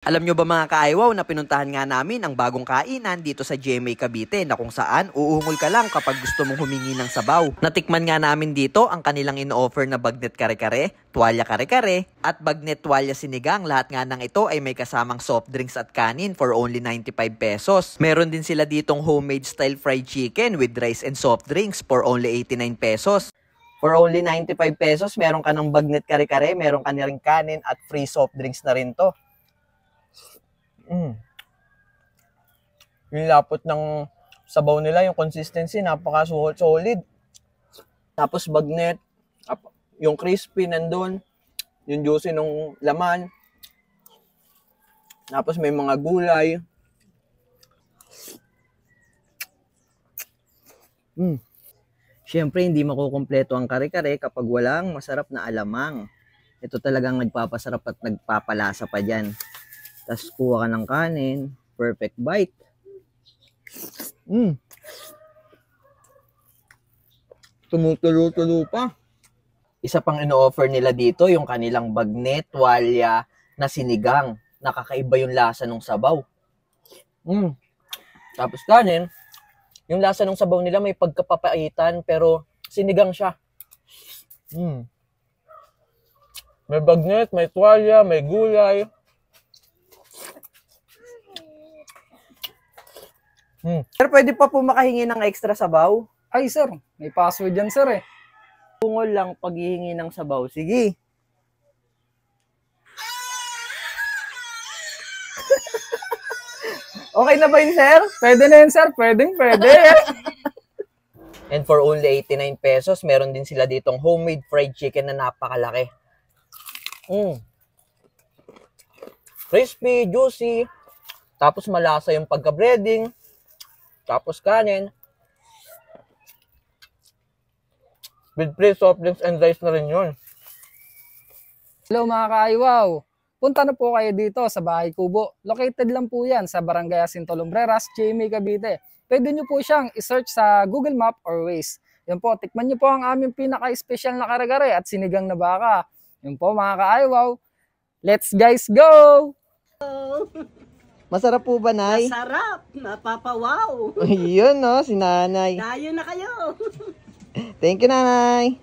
Alam nyo ba mga kaaywaw na pinuntahan nga namin ang bagong kainan dito sa GMA Cavite na kung saan uungol ka lang kapag gusto mong humingi ng sabaw. Natikman nga namin dito ang kanilang in-offer na bagnet kare-kare, tuwalya kare-kare, at bagnet tuwalya sinigang. Lahat nga ng ito ay may kasamang soft drinks at kanin for only 95 pesos. Meron din sila ditong homemade style fried chicken with rice and soft drinks for only 89 pesos. For only 95 pesos, meron ka ng bagnet kare-kare, meron ka na rin kanin at free soft drinks na rin to. Yung lapot ng sabaw nila, yung consistency, napaka-solid. Tapos bagnet, yung crispy nandun, yung juicy nung laman. Tapos may mga gulay. Siyempre, hindi makukumpleto ang kare-kare kapag walang masarap na alamang. Ito talagang nagpapasarap at nagpapalasa pa dyan. Tapos kuha ka ng kanin, perfect bite. Tumutulo-tulo pa. Isa pang ino-offer nila dito, yung kanilang bagnet, tuwalya na sinigang. Nakakaiba yung lasa ng sabaw. Tapos kanin, yung lasa ng sabaw nila may pagkapapaitan pero sinigang siya. May bagnet, may tuwalya, may gulay. Sir, pwede pa po makahingi ng extra sabaw? Ay, sir. May password yan, sir, eh. Tungol lang paghihingi ng sabaw. Sige. Okay na ba yun, sir? Pwede na yun, sir. Pwede. And for only 89 pesos, meron din sila ditong homemade fried chicken na napakalaki. Crispy, juicy. Tapos malasa yung pagka-breading. Tapos kanin. With free soft drinks and rice na rin yun. Hello mga kaaywaw. Punta na po kayo dito sa Bahay Kubo. Located lang po yan sa Barangay Jacinto Lumbreras, GMA Cavite. Pwede nyo po siyang isearch sa Google Map or Waze. Yan po, tikman nyo po ang aming pinaka-special na kare-kare at sinigang na baka. Yan po mga kaaywaw. Let's guys go! Masarap po ba, Nay? Masarap! Napapawaw! Yun, no? Si Nanay. Dayo na kayo! Thank you, Nanay!